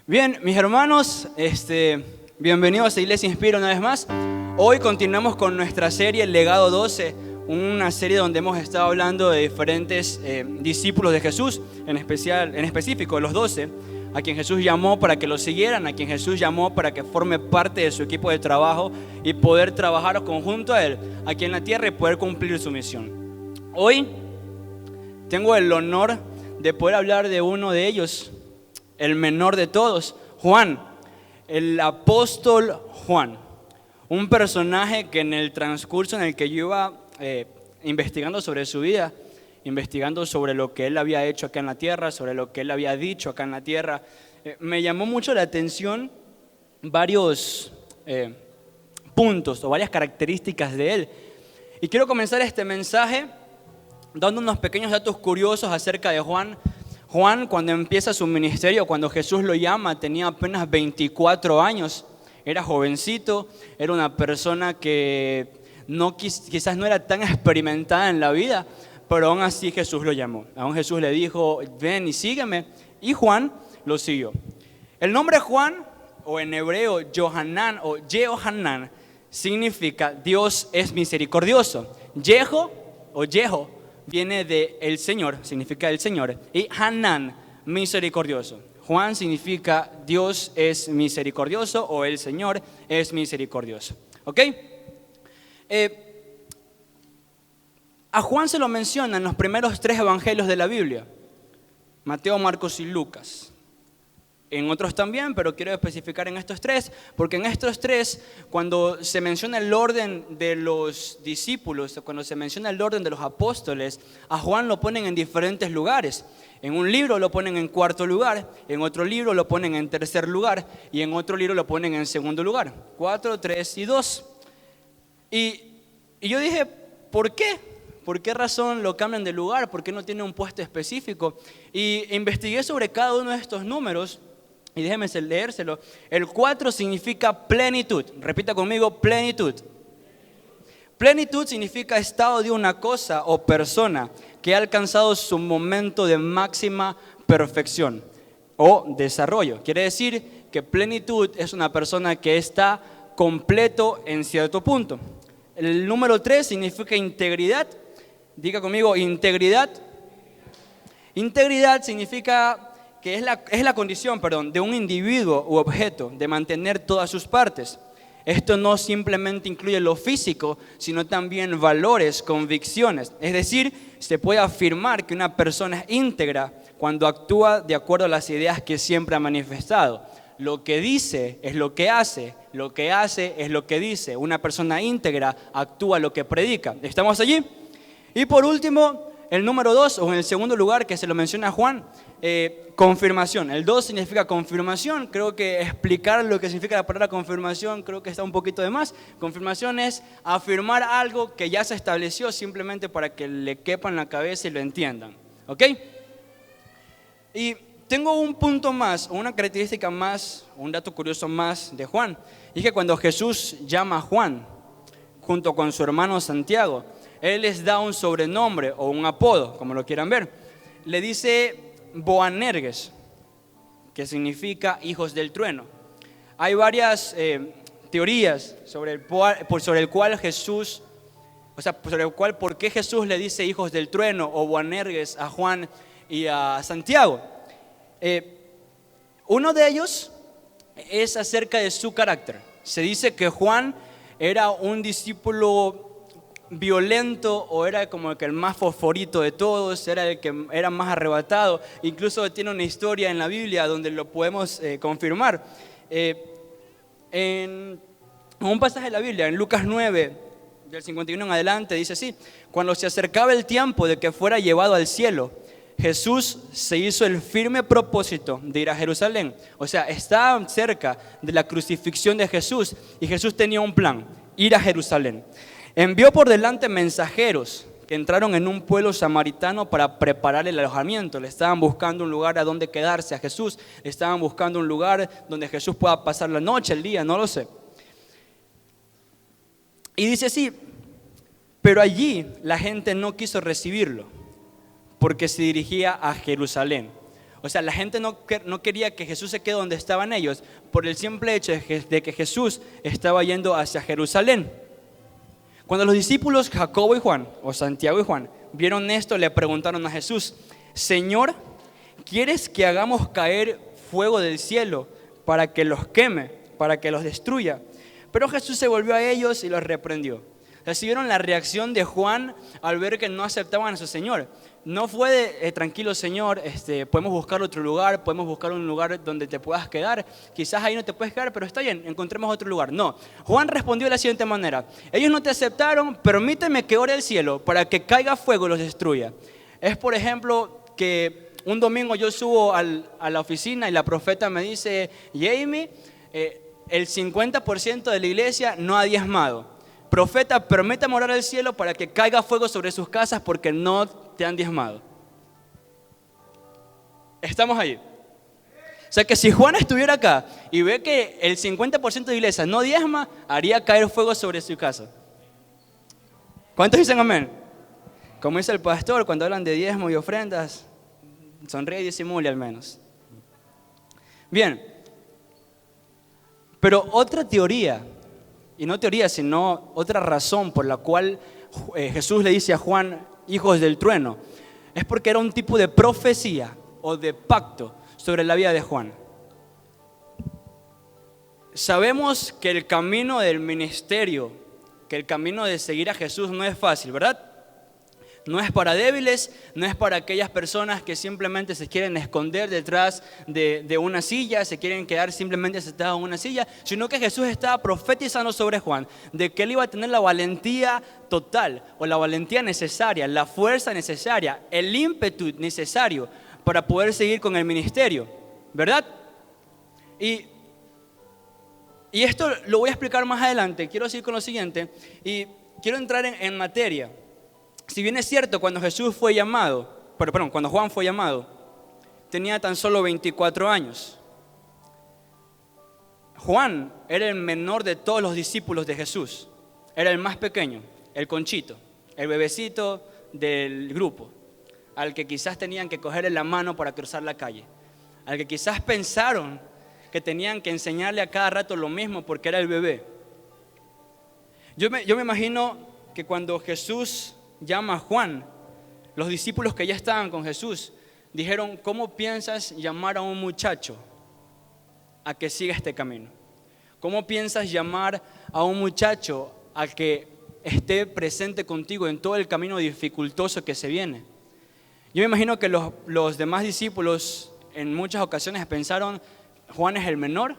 Bien, mis hermanos, bienvenidos a Iglesia Inspira una vez más. Hoy continuamos con nuestra serie Legado 12, una serie donde hemos estado hablando de diferentes discípulos de Jesús, en específico los 12, a quien Jesús llamó para que lo siguieran, a quien Jesús llamó para que forme parte de su equipo de trabajo y poder trabajar conjunto a Él aquí en la tierra y poder cumplir su misión. Hoy tengo el honor de poder hablar de uno de ellos, el menor de todos, Juan, el apóstol Juan, un personaje que en el transcurso en el que yo iba investigando sobre su vida, investigando sobre lo que él había hecho acá en la tierra, sobre lo que él había dicho acá en la tierra, me llamó mucho la atención varios puntos o varias características de él. Y quiero comenzar este mensaje dando unos pequeños datos curiosos acerca de Juan. Juan, cuando empieza su ministerio, cuando Jesús lo llama, tenía apenas 24 años, era jovencito, era una persona que quizás no era tan experimentada en la vida, pero aún así Jesús lo llamó. Aún Jesús le dijo, ven y sígueme, y Juan lo siguió. El nombre Juan, o en hebreo Yohanan o Yehohanan, significa Dios es misericordioso. Yeho o Yeho viene de el Señor, significa el Señor, y Hanan, misericordioso. Juan significa Dios es misericordioso o el Señor es misericordioso. ¿Ok? A Juan se lo menciona en los primeros 3 evangelios de la Biblia, Mateo, Marcos y Lucas. En otros también, pero quiero especificar en estos 3, porque en estos 3, cuando se menciona el orden de los discípulos, cuando se menciona el orden de los apóstoles, a Juan lo ponen en diferentes lugares. En un libro lo ponen en 4º lugar, en otro libro lo ponen en 3er lugar y en otro libro lo ponen en 2º lugar. 4, 3 y 2. Y yo dije, ¿por qué? ¿Por qué razón lo cambian de lugar? ¿Por qué no tiene un puesto específico? Y investigué sobre cada uno de estos números. Y déjeme leérselo. El 4 significa plenitud. Repita conmigo, plenitud. Plenitud significa estado de una cosa o persona que ha alcanzado su momento de máxima perfección o desarrollo. Quiere decir que plenitud es una persona que está completo en cierto punto. El número 3 significa integridad. Diga conmigo, integridad. Integridad significa que es la condición, de un individuo u objeto de mantener todas sus partes. Esto no simplemente incluye lo físico, sino también valores, convicciones. Es decir, se puede afirmar que una persona es íntegra cuando actúa de acuerdo a las ideas que siempre ha manifestado. Lo que dice es lo que hace, lo que hace es lo que dice. Una persona íntegra actúa lo que predica. ¿Estamos allí? Y por último, el número 2, o en el 2º lugar que se lo menciona Juan, confirmación. El 2 significa confirmación. Creo que explicar lo que significa la palabra confirmación creo que está un poquito de más. Confirmación es afirmar algo que ya se estableció simplemente para que le quepa en la cabeza y lo entiendan. ¿Ok? Y tengo un punto más, o una característica más, un dato curioso más de Juan. Y es que cuando Jesús llama a Juan, junto con su hermano Santiago, Él les da un sobrenombre o un apodo, como lo quieran ver. Le dice Boanerges, que significa hijos del trueno. Hay varias teorías sobre el cual Jesús, sobre el cual por qué Jesús le dice hijos del trueno o Boanerges a Juan y a Santiago. Uno de ellos es acerca de su carácter. Se dice que Juan era un discípulo violento, o era como que el más fosforito de todos, era el que era más arrebatado. Incluso tiene una historia en la Biblia donde lo podemos confirmar. En un pasaje de la Biblia, en Lucas 9, del 51 en adelante, dice así: cuando se acercaba el tiempo de que fuera llevado al cielo, Jesús se hizo el firme propósito de ir a Jerusalén. O sea, estaba cerca de la crucifixión de Jesús y Jesús tenía un plan: ir a Jerusalén. Envió por delante mensajeros que entraron en un pueblo samaritano para preparar el alojamiento. Le estaban buscando un lugar a donde quedarse a Jesús. Le estaban buscando un lugar donde Jesús pueda pasar la noche, el día, no lo sé. Y dice así: pero allí la gente no quiso recibirlo porque se dirigía a Jerusalén. O sea, la gente no quería que Jesús se quede donde estaban ellos por el simple hecho de que Jesús estaba yendo hacia Jerusalén. Cuando los discípulos Jacobo y Juan, o Santiago y Juan, vieron esto, le preguntaron a Jesús: Señor, ¿quieres que hagamos caer fuego del cielo para que los queme, para que los destruya? Pero Jesús se volvió a ellos y los reprendió. Recibieron la reacción de Juan al ver que no aceptaban a su Señor. No fue de, tranquilo Señor, podemos buscar otro lugar, podemos buscar un lugar donde te puedas quedar. Quizás ahí no te puedes quedar, pero está bien, encontremos otro lugar. No, Juan respondió de la siguiente manera: ellos no te aceptaron, permíteme que ore al cielo para que caiga fuego y los destruya. Es por ejemplo que un domingo yo subo a la oficina y la profeta me dice: Jamie, el 50% de la iglesia no ha diezmado. Profeta, permítame orar al cielo para que caiga fuego sobre sus casas porque no te han diezmado. Estamos ahí. O sea que si Juan estuviera acá y ve que el 50% de la iglesia no diezma, haría caer fuego sobre su casa. ¿Cuántos dicen amén? Como dice el pastor cuando hablan de diezmo y ofrendas, sonríe y disimule al menos. Bien, pero otra teoría, y no teoría sino otra razón por la cual Jesús le dice a Juan: hijos del trueno, es porque era un tipo de profecía o de pacto sobre la vida de Juan. Sabemos que el camino del ministerio, que el camino de seguir a Jesús no es fácil, ¿verdad? No es para débiles, no es para aquellas personas que simplemente se quieren esconder detrás de una silla, se quieren quedar simplemente sentados en una silla, sino que Jesús estaba profetizando sobre Juan, de que él iba a tener la valentía total, o la valentía necesaria, la fuerza necesaria, el ímpetu necesario para poder seguir con el ministerio, ¿verdad? Y esto lo voy a explicar más adelante, quiero seguir con lo siguiente, y quiero entrar en materia. Si bien es cierto, cuando cuando Juan fue llamado, tenía tan solo 24 años. Juan era el menor de todos los discípulos de Jesús. Era el más pequeño, el conchito, el bebecito del grupo, al que quizás tenían que cogerle la mano para cruzar la calle, al que quizás pensaron que tenían que enseñarle a cada rato lo mismo porque era el bebé. Yo me imagino que cuando Jesús llama a Juan, los discípulos que ya estaban con Jesús dijeron: ¿cómo piensas llamar a un muchacho a que siga este camino? ¿Cómo piensas llamar a un muchacho a que esté presente contigo en todo el camino dificultoso que se viene? Yo me imagino que los demás discípulos en muchas ocasiones pensaron: Juan es el menor,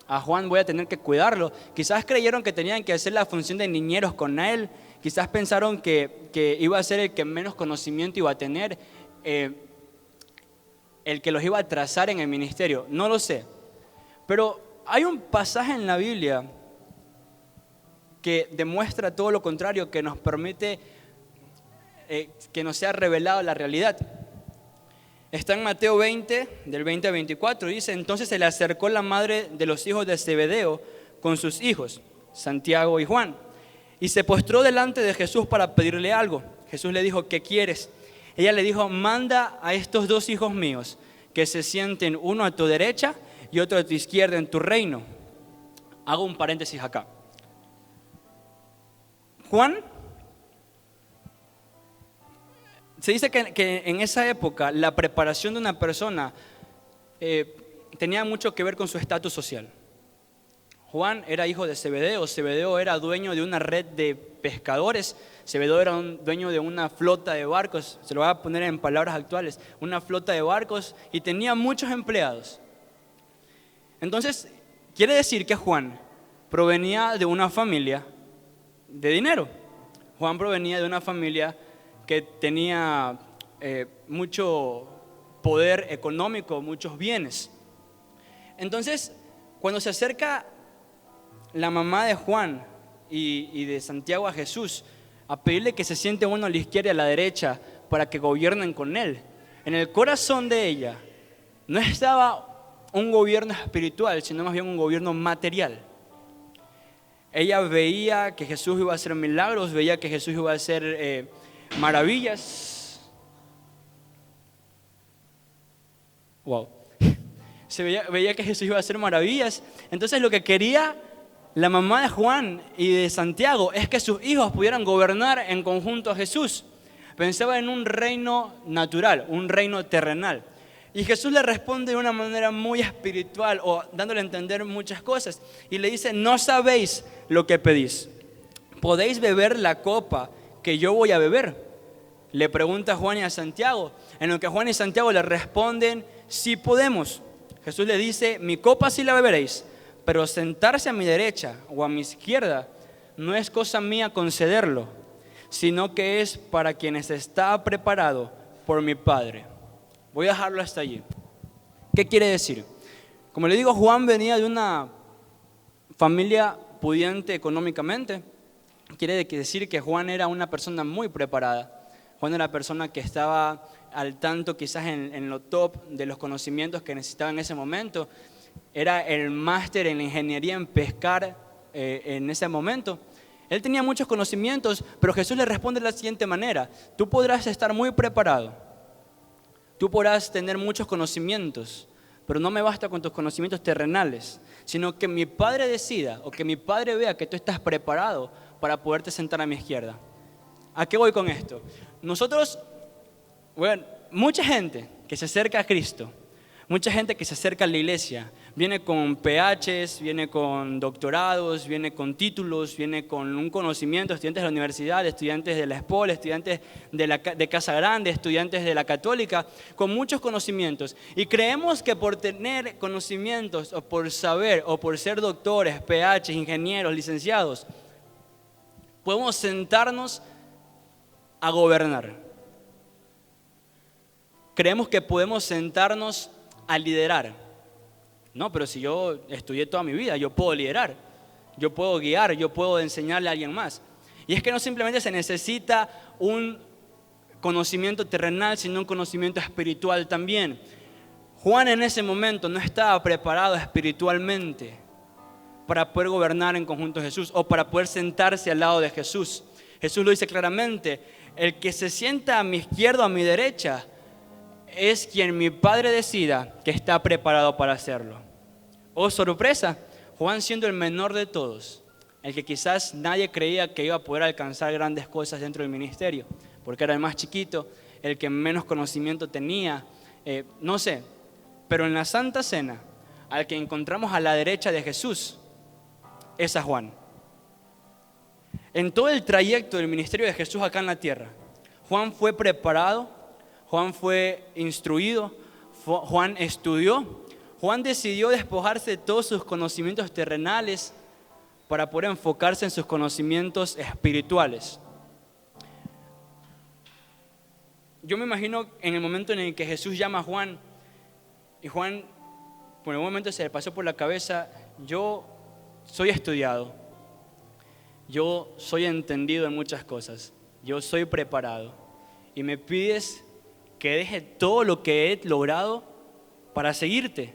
a Juan voy a tener que cuidarlo. Quizás creyeron que tenían que hacer la función de niñeros con él. Quizás pensaron que iba a ser el que menos conocimiento iba a tener, el que los iba a trazar en el ministerio. No lo sé. Pero hay un pasaje en la Biblia que demuestra todo lo contrario, que nos permite que nos sea revelado la realidad. Está en Mateo 20, del 20 al 24. Dice: entonces se le acercó la madre de los hijos de Zebedeo con sus hijos, Santiago y Juan, y se postró delante de Jesús para pedirle algo. Jesús le dijo: ¿qué quieres? Ella le dijo: manda a estos dos hijos míos que se sienten, uno a tu derecha y otro a tu izquierda en tu reino. Hago un paréntesis acá. Juan, se dice que en esa época la preparación de una persona tenía mucho que ver con su estatus social. Juan era hijo de Zebedeo. Zebedeo era dueño de una red de pescadores. Zebedeo era dueño de una flota de barcos. Se lo voy a poner en palabras actuales: una flota de barcos, y tenía muchos empleados. Entonces, quiere decir que Juan provenía de una familia de dinero. Juan provenía de una familia que tenía mucho poder económico, muchos bienes. Entonces, cuando se acerca la mamá de Juan y de Santiago a Jesús a pedirle que se siente uno a la izquierda y a la derecha para que gobiernen con él, en el corazón de ella no estaba un gobierno espiritual, sino más bien un gobierno material. Ella veía que Jesús iba a hacer milagros, veía que Jesús iba a hacer maravillas. Wow. Veía que Jesús iba a hacer maravillas. Entonces lo que quería la mamá de Juan y de Santiago es que sus hijos pudieran gobernar en conjunto a Jesús. Pensaba en un reino natural, un reino terrenal. Y Jesús le responde de una manera muy espiritual o dándole a entender muchas cosas. Y le dice, no sabéis lo que pedís. ¿Podéis beber la copa que yo voy a beber? Le pregunta a Juan y a Santiago. En lo que Juan y Santiago le responden, sí podemos. Jesús le dice, mi copa sí la beberéis, pero sentarse a mi derecha o a mi izquierda no es cosa mía concederlo, sino que es para quienes está preparado por mi Padre. Voy a dejarlo hasta allí. ¿Qué quiere decir? Como le digo, Juan venía de una familia pudiente económicamente. Quiere decir que Juan era una persona muy preparada. Juan era una persona que estaba al tanto quizás en lo top de los conocimientos que necesitaba en ese momento. Era el máster en la ingeniería en pescar en ese momento. Él tenía muchos conocimientos, pero Jesús le responde de la siguiente manera. Tú podrás estar muy preparado, tú podrás tener muchos conocimientos, pero no me basta con tus conocimientos terrenales, sino que mi Padre decida o que mi Padre vea que tú estás preparado para poderte sentar a mi izquierda. ¿A qué voy con esto? Nosotros, mucha gente que se acerca a Cristo, mucha gente que se acerca a la iglesia, viene con PHs, viene con doctorados, viene con títulos, viene con un conocimiento, estudiantes de la universidad, estudiantes de la ESPOL, estudiantes de Casa Grande, estudiantes de la Católica, con muchos conocimientos. Y creemos que por tener conocimientos, o por saber, o por ser doctores, PHs, ingenieros, licenciados, podemos sentarnos a gobernar. Creemos que podemos sentarnos a liderar. No, pero si yo estudié toda mi vida, yo puedo liderar, yo puedo guiar, yo puedo enseñarle a alguien más. Y es que no simplemente se necesita un conocimiento terrenal, sino un conocimiento espiritual también. Juan en ese momento no estaba preparado espiritualmente para poder gobernar en conjunto a Jesús o para poder sentarse al lado de Jesús. Jesús lo dice claramente, el que se sienta a mi izquierda o a mi derecha es quien mi Padre decida que está preparado para hacerlo. Oh, sorpresa, Juan siendo el menor de todos, el que quizás nadie creía que iba a poder alcanzar grandes cosas dentro del ministerio, porque era el más chiquito, el que menos conocimiento tenía, no sé, pero en la Santa Cena, al que encontramos a la derecha de Jesús, es a Juan. En todo el trayecto del ministerio de Jesús acá en la tierra, Juan fue preparado, Juan fue instruido, Juan estudió, Juan decidió despojarse de todos sus conocimientos terrenales para poder enfocarse en sus conocimientos espirituales. Yo me imagino en el momento en el que Jesús llama a Juan, y Juan por un momento se le pasó por la cabeza, yo soy estudiado, yo soy entendido en muchas cosas, yo soy preparado, y me pides que deje todo lo que he logrado para seguirte.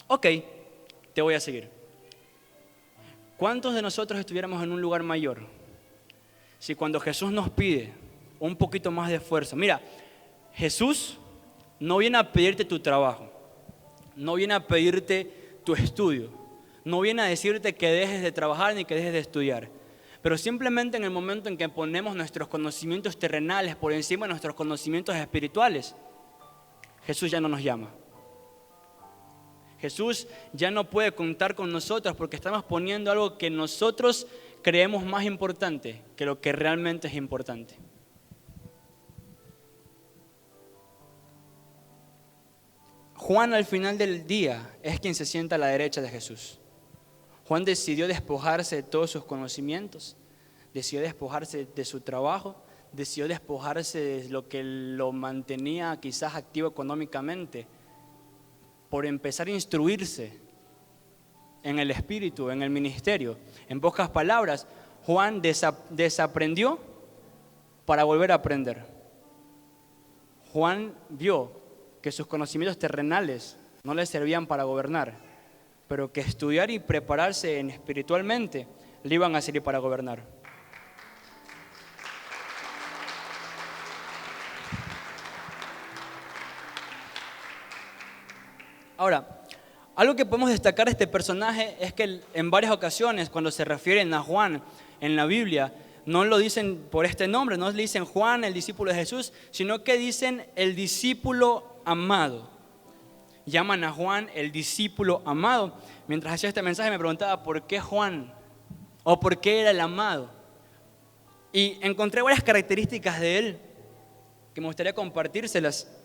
Ok, te voy a seguir. ¿Cuántos de nosotros estuviéramos en un lugar mayor si cuando Jesús nos pide un poquito más de esfuerzo? Mira, Jesús no viene a pedirte tu trabajo, no viene a pedirte tu estudio, no viene a decirte que dejes de trabajar ni que dejes de estudiar. Pero simplemente en el momento en que ponemos nuestros conocimientos terrenales por encima de nuestros conocimientos espirituales, Jesús ya no nos llama. Jesús ya no puede contar con nosotros porque estamos poniendo algo que nosotros creemos más importante que lo que realmente es importante. Juan al final del día es quien se sienta a la derecha de Jesús. Juan decidió despojarse de todos sus conocimientos, decidió despojarse de su trabajo, decidió despojarse de lo que lo mantenía quizás activo económicamente, por empezar a instruirse en el espíritu, en el ministerio. En pocas palabras, Juan desaprendió para volver a aprender. Juan vio que sus conocimientos terrenales no le servían para gobernar, pero que estudiar y prepararse espiritualmente le iban a servir para gobernar. Ahora, algo que podemos destacar de este personaje es que en varias ocasiones, cuando se refieren a Juan en la Biblia, no lo dicen por este nombre, no le dicen Juan, el discípulo de Jesús, sino que dicen el discípulo amado. Llaman a Juan el discípulo amado. Mientras hacía este mensaje me preguntaba por qué Juan o por qué era el amado. Y encontré varias características de él que me gustaría compartírselas.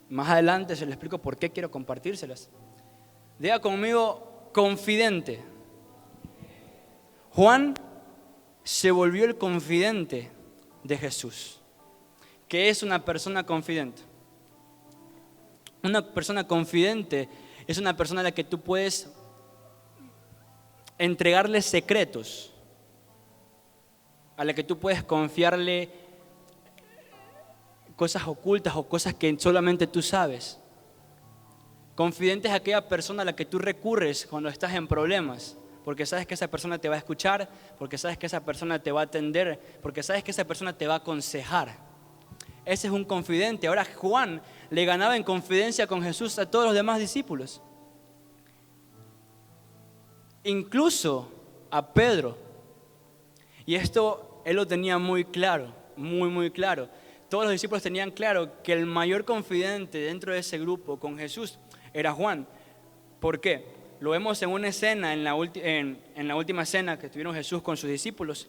Más adelante se les explico por qué quiero compartírselas. Diga conmigo, confidente. Juan se volvió el confidente de Jesús. ¿Qué es una persona confidente? Una persona confidente es una persona a la que tú puedes entregarle secretos, a la que tú puedes confiarle cosas ocultas o cosas que solamente tú sabes. Confidente es aquella persona a la que tú recurres cuando estás en problemas, porque sabes que esa persona te va a escuchar, porque sabes que esa persona te va a atender, porque sabes que esa persona te va a aconsejar. Ese es un confidente. Ahora Juan le ganaba en confidencia con Jesús a todos los demás discípulos. Incluso a Pedro. Y esto él lo tenía muy claro, muy claro. Todos los discípulos tenían claro que el mayor confidente dentro de ese grupo con Jesús era Juan. ¿Por qué? Lo vemos en una escena, en la última cena que tuvieron Jesús con sus discípulos.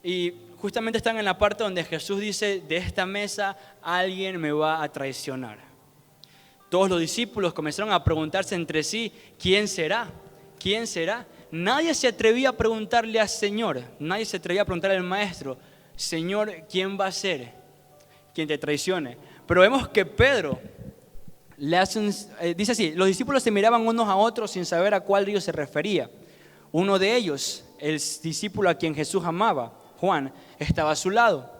Y justamente están en la parte donde Jesús dice, de esta mesa alguien me va a traicionar. Todos los discípulos comenzaron a preguntarse entre sí, ¿quién será? ¿Quién será? Nadie se atrevía a preguntarle al Señor, nadie se atrevía a preguntarle al Maestro, Señor, ¿quién va a ser quien te traicione? Pero vemos que Pedro dice así, los discípulos se miraban unos a otros sin saber a cuál de ellos se refería. Uno de ellos, el discípulo a quien Jesús amaba, Juan, estaba a su lado.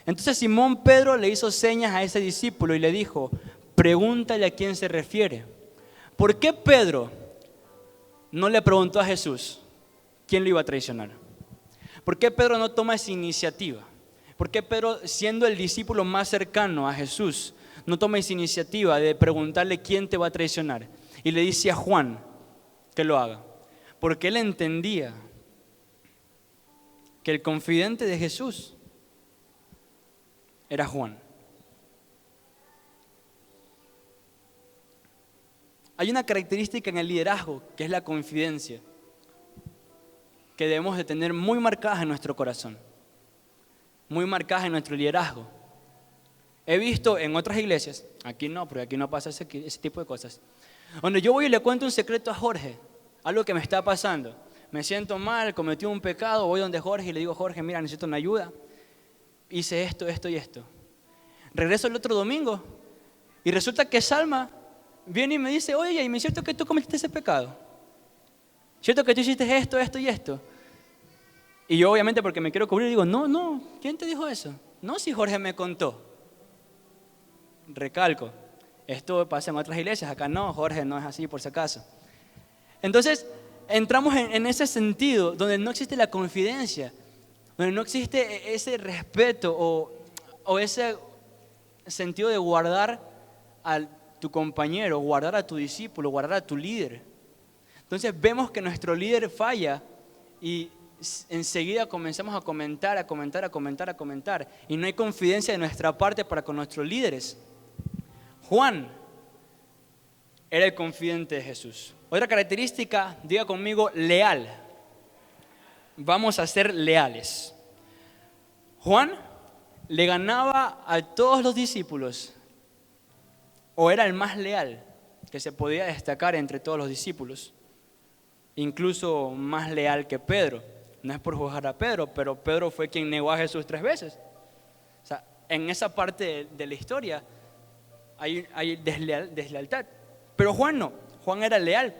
Entonces Simón Pedro le hizo señas a ese discípulo y le dijo, pregúntale a quién se refiere. ¿Por qué Pedro no le preguntó a Jesús quién lo iba a traicionar? ¿Por qué Pedro no toma esa iniciativa? ¿Por qué Pedro, siendo el discípulo más cercano a Jesús, no toma esa iniciativa de preguntarle quién te va a traicionar? Y le dice a Juan que lo haga. Porque él entendía que el confidente de Jesús era Juan. Hay una característica en el liderazgo que es la confidencia, que debemos de tener muy marcadas en nuestro corazón, muy marcadas en nuestro liderazgo. He visto en otras iglesias, aquí no, porque aquí no pasa ese tipo de cosas, donde yo voy y le cuento un secreto a Jorge, algo que me está pasando. Me siento mal, cometí un pecado, voy donde Jorge y le digo, Jorge, mira, necesito una ayuda. Hice esto y esto. Regreso el otro domingo y resulta que Salma viene y me dice, oye, ¿y me es cierto que tú cometiste ese pecado? ¿Cierto que tú hiciste esto y esto? Y yo obviamente porque me quiero cubrir digo, no, ¿quién te dijo eso? No, si Jorge me contó. Recalco, esto pasa en otras iglesias, acá no, Jorge no es así por si acaso. Entonces, entramos en ese sentido donde no existe la confidencia, donde no existe ese respeto o ese sentido de guardar a tu compañero, guardar a tu discípulo, guardar a tu líder. Entonces vemos que nuestro líder falla y enseguida comenzamos a comentar y no hay confidencia de nuestra parte para con nuestros líderes. Juan era el confidente de Jesús. Otra característica, diga conmigo, leal. Vamos a ser leales. Juan le ganaba a todos los discípulos, o era el más leal que se podía destacar entre todos los discípulos, incluso más leal que Pedro. No es por juzgar a Pedro, pero Pedro fue quien negó a Jesús 3 veces. O sea, en esa parte de la historia hay deslealtad, pero Juan no. Juan era leal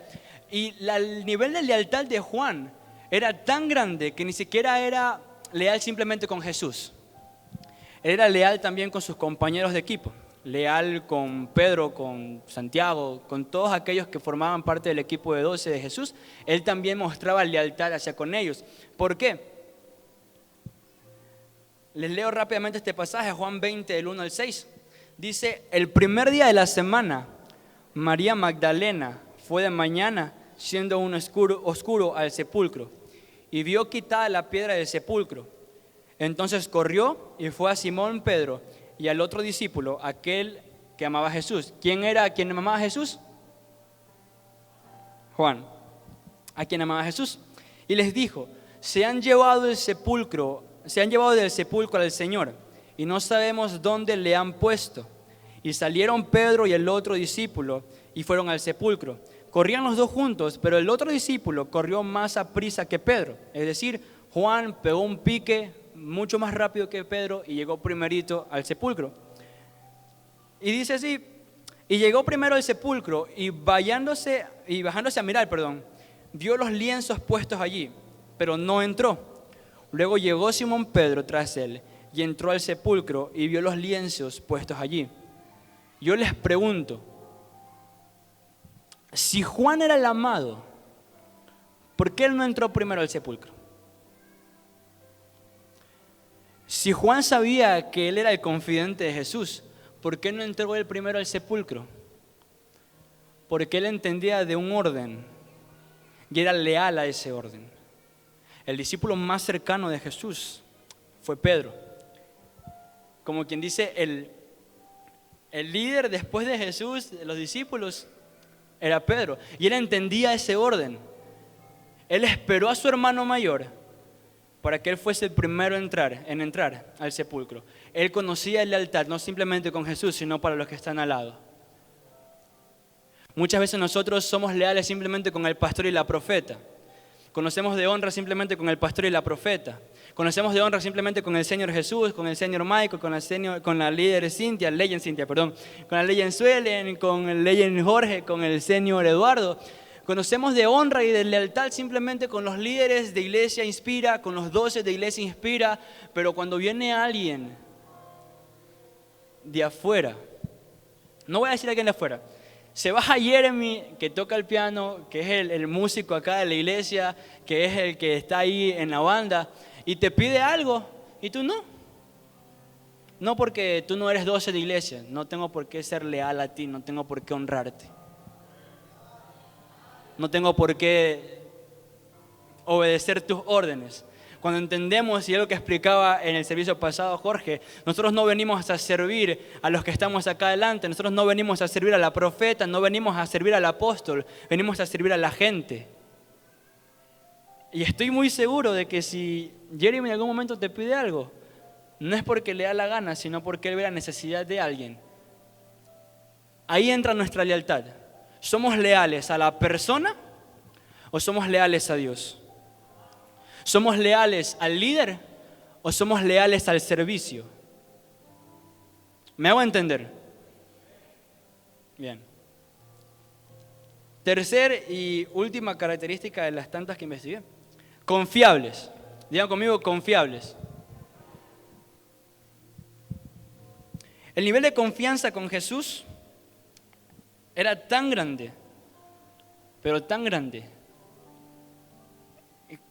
y el nivel de lealtad de Juan era tan grande que ni siquiera era leal simplemente con Jesús. Era leal también con sus compañeros de equipo, leal con Pedro, con Santiago, con todos aquellos que formaban parte del equipo de 12 de Jesús. Él también mostraba lealtad hacia con ellos. ¿Por qué? Les leo rápidamente este pasaje, Juan 20, del 1 al 6. Dice, el primer día de la semana, María Magdalena fue de mañana, siendo aún oscuro al sepulcro, y vio quitada la piedra del sepulcro. Entonces corrió y fue a Simón Pedro y al otro discípulo, aquel que amaba a Jesús. ¿Quién era quien amaba a Jesús? Juan, a quien amaba a Jesús. Y les dijo: se han llevado del sepulcro al Señor, y no sabemos dónde le han puesto. Y salieron Pedro y el otro discípulo y fueron al sepulcro. Corrían los dos juntos, pero el otro discípulo corrió más aprisa que Pedro. Es decir, Juan pegó un pique mucho más rápido que Pedro y llegó primerito al sepulcro. Y dice así: y llegó primero al sepulcro y bajándose a mirar, vio los lienzos puestos allí, pero no entró. Luego llegó Simón Pedro tras él y entró al sepulcro y vio los lienzos puestos allí. Yo les pregunto, si Juan era el amado, ¿por qué él no entró primero al sepulcro? Si Juan sabía que él era el confidente de Jesús, ¿por qué no entró él primero al sepulcro? Porque él entendía de un orden y era leal a ese orden. El discípulo más cercano de Jesús fue Pedro. Como quien dice, el líder después de Jesús, de los discípulos, era Pedro. Y él entendía ese orden. Él esperó a su hermano mayor para que él fuese el primero en entrar al sepulcro. Él conocía el lealtad, no simplemente con Jesús, sino para los que están al lado. Muchas veces nosotros somos leales simplemente con el pastor y la profeta. Conocemos de honra simplemente con el pastor y la profeta. Conocemos de honra simplemente con el Señor Jesús, con el Señor Michael, con la líder Cintia, con la Legend Suelen, con el Legend Jorge, con el Señor Eduardo. Conocemos de honra y de lealtad simplemente con los líderes de Iglesia Inspira, con los 12 de Iglesia Inspira, pero cuando viene alguien de afuera, no voy a decir alguien de afuera, se baja Jeremy, que toca el piano, que es el músico acá de la iglesia, que es el que está ahí en la banda, y te pide algo, y tú no. No, porque tú no eres 12 de iglesia, no tengo por qué ser leal a ti, no tengo por qué honrarte. No tengo por qué obedecer tus órdenes. Cuando entendemos, y es lo que explicaba en el servicio pasado Jorge, nosotros no venimos a servir a los que estamos acá adelante, nosotros no venimos a servir a la profeta, no venimos a servir al apóstol, venimos a servir a la gente. Y estoy muy seguro de que si Jeremy en algún momento te pide algo, no es porque le da la gana, sino porque él ve la necesidad de alguien. Ahí entra nuestra lealtad. ¿Somos leales a la persona o somos leales a Dios? ¿Somos leales al líder o somos leales al servicio? ¿Me hago entender? Bien. Tercer y última característica de las tantas que investigué. Confiables. Digan conmigo, confiables. El nivel de confianza con Jesús era tan grande, pero tan grande,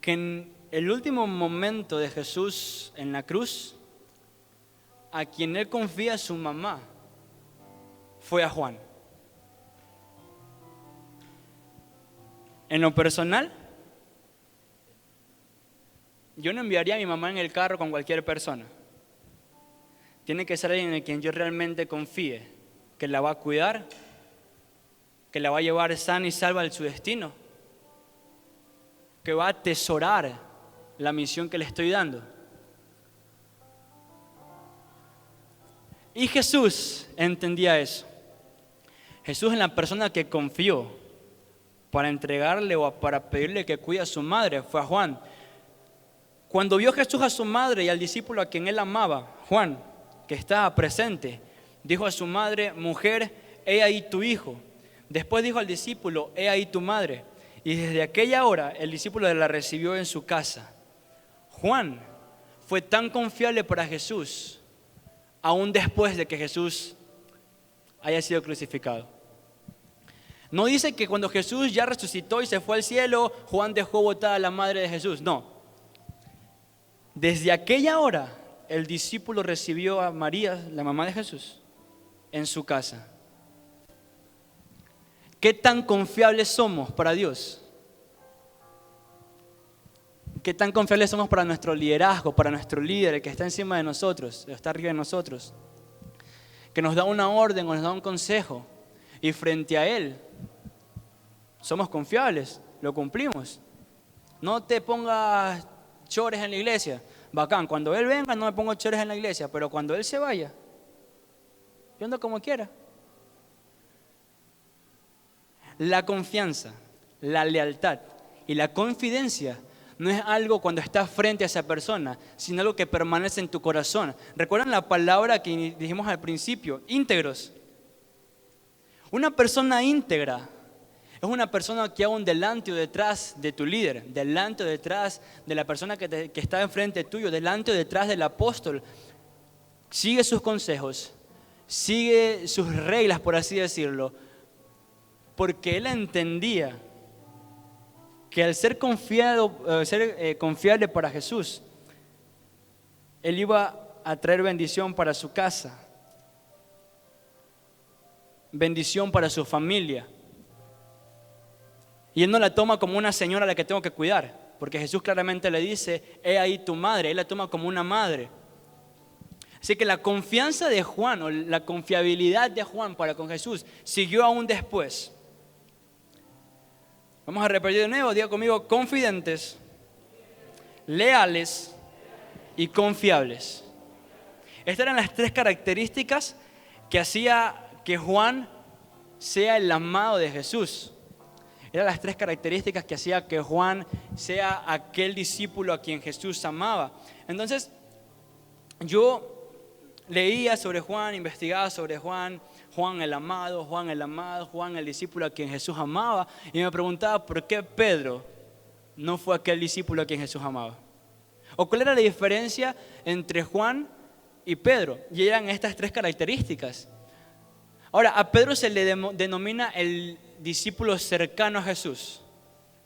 que en el último momento de Jesús en la cruz, a quien él confía a su mamá fue a Juan. En lo personal, yo no enviaría a mi mamá en el carro con cualquier persona. Tiene que ser alguien en quien yo realmente confíe, que la va a cuidar, que la va a llevar sana y salva a su destino, que va a atesorar la misión que le estoy dando. Y Jesús entendía eso. Jesús, en la persona que confió para entregarle o para pedirle que cuide a su madre, fue a Juan. Cuando vio Jesús a su madre y al discípulo a quien él amaba, Juan, que estaba presente, dijo a su madre: mujer, he ahí tu hijo. Después dijo al discípulo: he ahí tu madre. Y desde aquella hora el discípulo la recibió en su casa. Juan fue tan confiable para Jesús, aún después de que Jesús haya sido crucificado. No dice que cuando Jesús ya resucitó y se fue al cielo, Juan dejó botada a la madre de Jesús. No. Desde aquella hora el discípulo recibió a María, la mamá de Jesús, en su casa. ¿Qué tan confiables somos para Dios? ¿Qué tan confiables somos para nuestro liderazgo, para nuestro líder, el que está encima de nosotros, el que está arriba de nosotros? Que nos da una orden o nos da un consejo y frente a Él somos confiables, lo cumplimos. No te pongas chores en la iglesia, bacán, cuando Él venga no me pongo chores en la iglesia, pero cuando Él se vaya, yo ando como quiera. La confianza, la lealtad y la confidencia no es algo cuando estás frente a esa persona, sino algo que permanece en tu corazón. ¿Recuerdan la palabra que dijimos al principio? Íntegros. Una persona íntegra es una persona que aún delante o detrás de tu líder, delante o detrás de la persona que está enfrente tuyo, delante o detrás del apóstol, sigue sus consejos, sigue sus reglas, por así decirlo, porque él entendía que al ser confiable para Jesús, él iba a traer bendición para su casa, bendición para su familia. Y él no la toma como una señora a la que tengo que cuidar, porque Jesús claramente le dice, he ahí tu madre, él la toma como una madre. Así que la confianza de Juan, o la confiabilidad de Juan para con Jesús, siguió aún después. Vamos a repetir de nuevo, diga conmigo, confidentes, leales y confiables. Estas eran las tres características que hacía que Juan sea el amado de Jesús. Eran las tres características que hacía que Juan sea aquel discípulo a quien Jesús amaba. Entonces, yo leía sobre Juan, investigaba sobre Juan, Juan el amado, Juan el discípulo a quien Jesús amaba, y me preguntaba por qué Pedro no fue aquel discípulo a quien Jesús amaba. O cuál era la diferencia entre Juan y Pedro, y eran estas tres características. Ahora, a Pedro se le denomina el discípulo cercano a Jesús.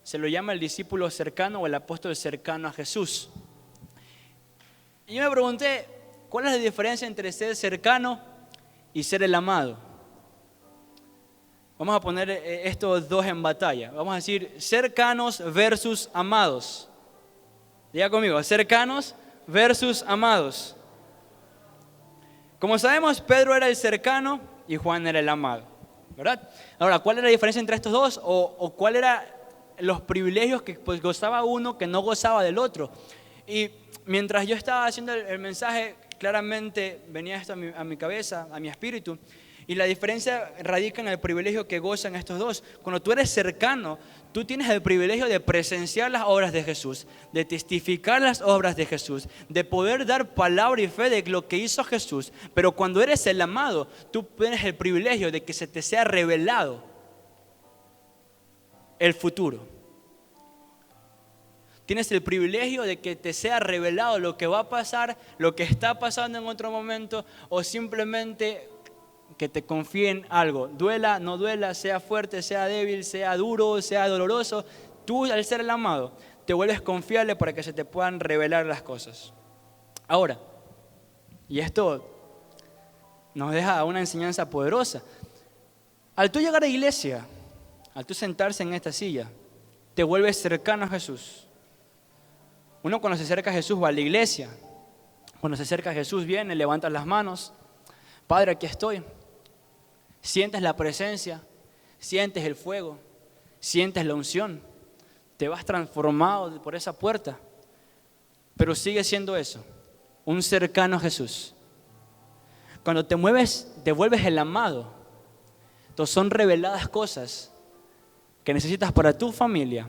Se lo llama el discípulo cercano o el apóstol cercano a Jesús. Y yo me pregunté, ¿cuál es la diferencia entre ser cercano y ser el amado? Vamos a poner estos dos en batalla. Vamos a decir cercanos versus amados. Diga conmigo, cercanos versus amados. Como sabemos, Pedro era el cercano y Juan era el amado, ¿verdad? Ahora, ¿cuál era la diferencia entre estos dos? ¿O cuál eran los privilegios que pues, gozaba uno que no gozaba del otro? Y mientras yo estaba haciendo el mensaje, claramente venía esto a mi cabeza, a mi espíritu, y la diferencia radica en el privilegio que gozan estos dos. Cuando tú eres cercano, tú tienes el privilegio de presenciar las obras de Jesús, de testificar las obras de Jesús, de poder dar palabra y fe de lo que hizo Jesús. Pero cuando eres el amado, tú tienes el privilegio de que se te sea revelado el futuro. Tienes el privilegio de que te sea revelado lo que va a pasar, lo que está pasando en otro momento, o simplemente que te confíen algo. Duela, no duela, sea fuerte, sea débil, sea duro, sea doloroso. Tú, al ser el amado, te vuelves confiable para que se te puedan revelar las cosas. Ahora, y esto nos deja una enseñanza poderosa. Al tú llegar a la iglesia, al tú sentarse en esta silla, te vuelves cercano a Jesús. Uno cuando se acerca a Jesús va a la iglesia. Cuando se acerca a Jesús viene, levanta las manos. Padre, aquí estoy. Sientes la presencia, sientes el fuego, sientes la unción. Te vas transformado por esa puerta. Pero sigue siendo eso, un cercano a Jesús. Cuando te mueves, te vuelves el amado. Entonces son reveladas cosas que necesitas para tu familia,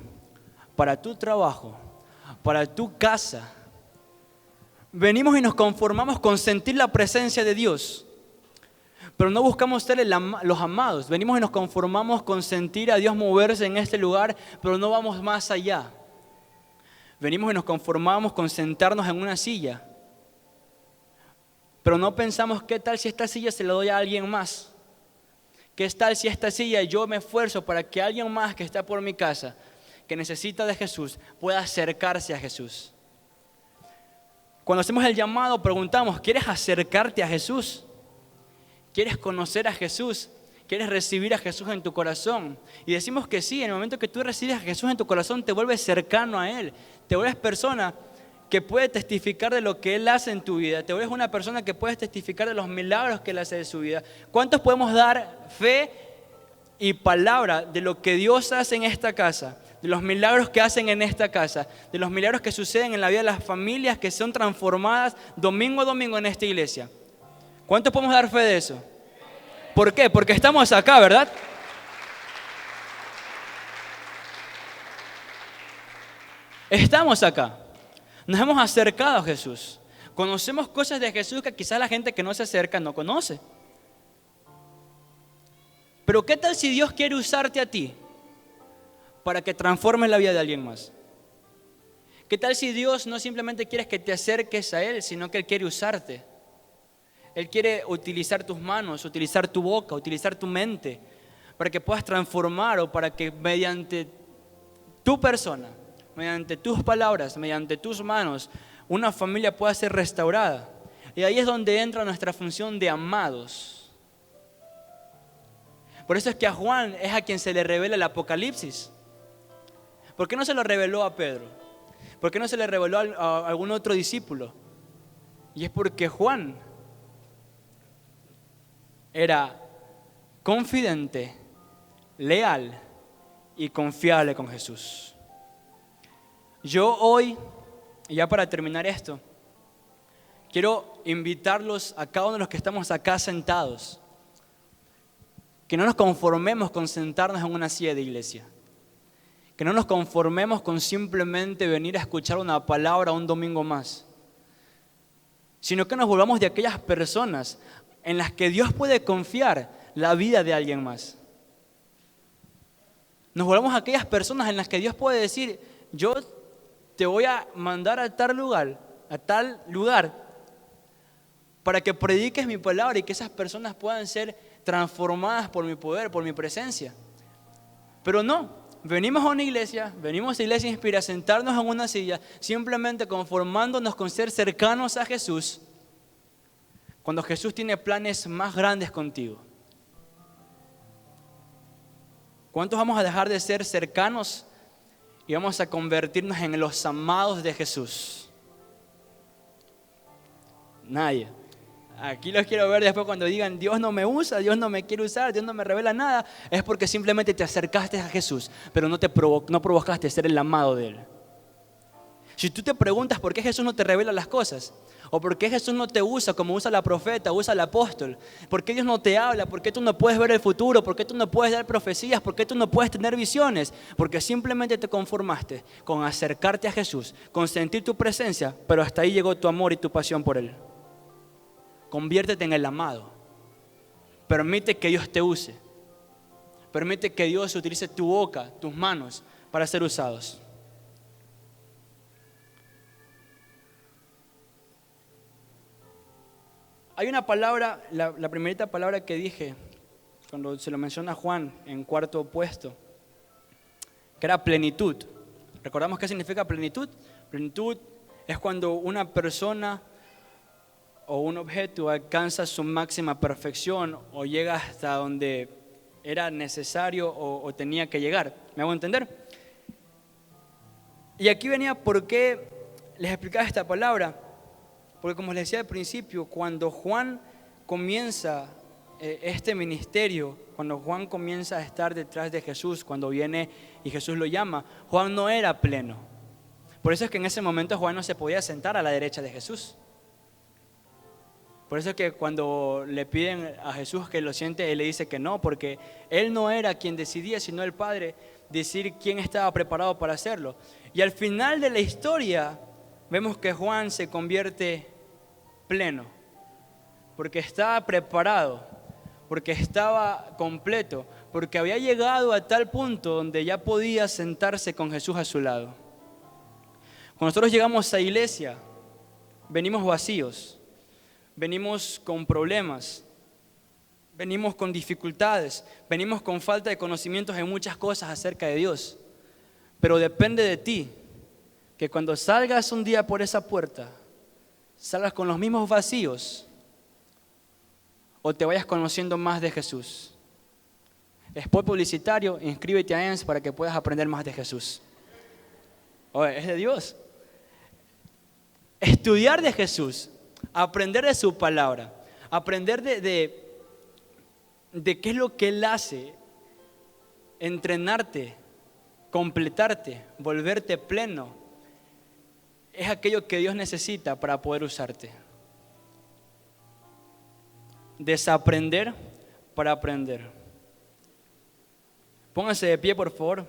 para tu trabajo, para tu casa. Venimos y nos conformamos con sentir la presencia de Dios, pero no buscamos ser los amados. Venimos y nos conformamos con sentir a Dios moverse en este lugar, pero no vamos más allá. Venimos y nos conformamos con sentarnos en una silla, pero no pensamos qué tal si esta silla se la doy a alguien más. ¿Qué tal si esta silla yo me esfuerzo para que alguien más que está por mi casa, que necesita de Jesús, pueda acercarse a Jesús? Cuando hacemos el llamado preguntamos, ¿quieres acercarte a Jesús? ¿Quieres conocer a Jesús? ¿Quieres recibir a Jesús en tu corazón? Y decimos que sí, en el momento que tú recibes a Jesús en tu corazón, te vuelves cercano a Él. Te vuelves persona que puede testificar de lo que Él hace en tu vida. Te vuelves una persona que puede testificar de los milagros que Él hace en su vida. ¿Cuántos podemos dar fe y palabra de lo que Dios hace en esta casa? De los milagros que hacen en esta casa. De los milagros que suceden en la vida de las familias que son transformadas domingo a domingo en esta iglesia. ¿Cuántos podemos dar fe de eso? ¿Por qué? Porque estamos acá, ¿verdad? Estamos acá. Nos hemos acercado a Jesús. Conocemos cosas de Jesús que quizás la gente que no se acerca no conoce. Pero ¿qué tal si Dios quiere usarte a ti para que transformes la vida de alguien más? ¿Qué tal si Dios no simplemente quiere que te acerques a Él, sino que Él quiere usarte? Él quiere utilizar tus manos, utilizar tu boca, utilizar tu mente para que puedas transformar o para que mediante tu persona, mediante tus palabras, mediante tus manos, una familia pueda ser restaurada. Y ahí es donde entra nuestra función de amados. Por eso es que a Juan es a quien se le revela el Apocalipsis. ¿Por qué no se lo reveló a Pedro? ¿Por qué no se le reveló a algún otro discípulo? Y es porque Juan era confidente, leal y confiable con Jesús. Yo hoy, ya para terminar esto, quiero invitarlos a cada uno de los que estamos acá sentados, que no nos conformemos con sentarnos en una silla de iglesia, que no nos conformemos con simplemente venir a escuchar una palabra un domingo más, sino que nos volvamos de aquellas personas en las que Dios puede confiar la vida de alguien más. Nos volvamos a aquellas personas en las que Dios puede decir: yo te voy a mandar a tal lugar para que prediques mi palabra y que esas personas puedan ser transformadas por mi poder, por mi presencia. Pero no, venimos a una iglesia, venimos a Iglesia Inspira a sentarnos en una silla, simplemente conformándonos con ser cercanos a Jesús, cuando Jesús tiene planes más grandes contigo. ¿Cuántos vamos a dejar de ser cercanos y vamos a convertirnos en los amados de Jesús? Nadie. Aquí los quiero ver después cuando digan: Dios no me usa, Dios no me quiere usar, Dios no me revela nada. Es porque simplemente te acercaste a Jesús, pero no provocaste ser el amado de Él. Si tú te preguntas por qué Jesús no te revela las cosas, o por qué Jesús no te usa como usa la profeta, usa el apóstol, por qué Dios no te habla, por qué tú no puedes ver el futuro, por qué tú no puedes dar profecías, por qué tú no puedes tener visiones, porque simplemente te conformaste con acercarte a Jesús, con sentir tu presencia, pero hasta ahí llegó tu amor y tu pasión por Él. Conviértete en el amado. Permite que Dios te use. Permite que Dios utilice tu boca, tus manos para ser usados. Hay una palabra, la primerita palabra que dije cuando se lo menciona a Juan en cuarto puesto, que era plenitud. ¿Recordamos qué significa plenitud? Plenitud es cuando una persona o un objeto alcanza su máxima perfección o llega hasta donde era necesario o tenía que llegar. ¿Me hago entender? Y aquí venía por qué les explicaba esta palabra. Porque como les decía al principio, cuando Juan comienza este ministerio, cuando Juan comienza a estar detrás de Jesús, cuando viene y Jesús lo llama, Juan no era pleno. Por eso es que en ese momento Juan no se podía sentar a la derecha de Jesús. Por eso es que cuando le piden a Jesús que lo siente, Él le dice que no, porque Él no era quien decidía, sino el Padre, decir quién estaba preparado para hacerlo. Y al final de la historia, vemos que Juan se convierte pleno, porque estaba preparado, porque estaba completo, porque había llegado a tal punto donde ya podía sentarse con Jesús a su lado. Cuando nosotros llegamos a iglesia, venimos vacíos, venimos con problemas, venimos con dificultades, venimos con falta de conocimientos en muchas cosas acerca de Dios. Pero depende de ti, que cuando salgas un día por esa puerta, salgas con los mismos vacíos o te vayas conociendo más de Jesús. Spot publicitario, inscríbete a ENS para que puedas aprender más de Jesús. Oye, es de Dios. Estudiar de Jesús, aprender de su palabra, aprender de qué es lo que Él hace, entrenarte, completarte, volverte pleno, es aquello que Dios necesita para poder usarte. Desaprender para aprender. Pónganse de pie, por favor.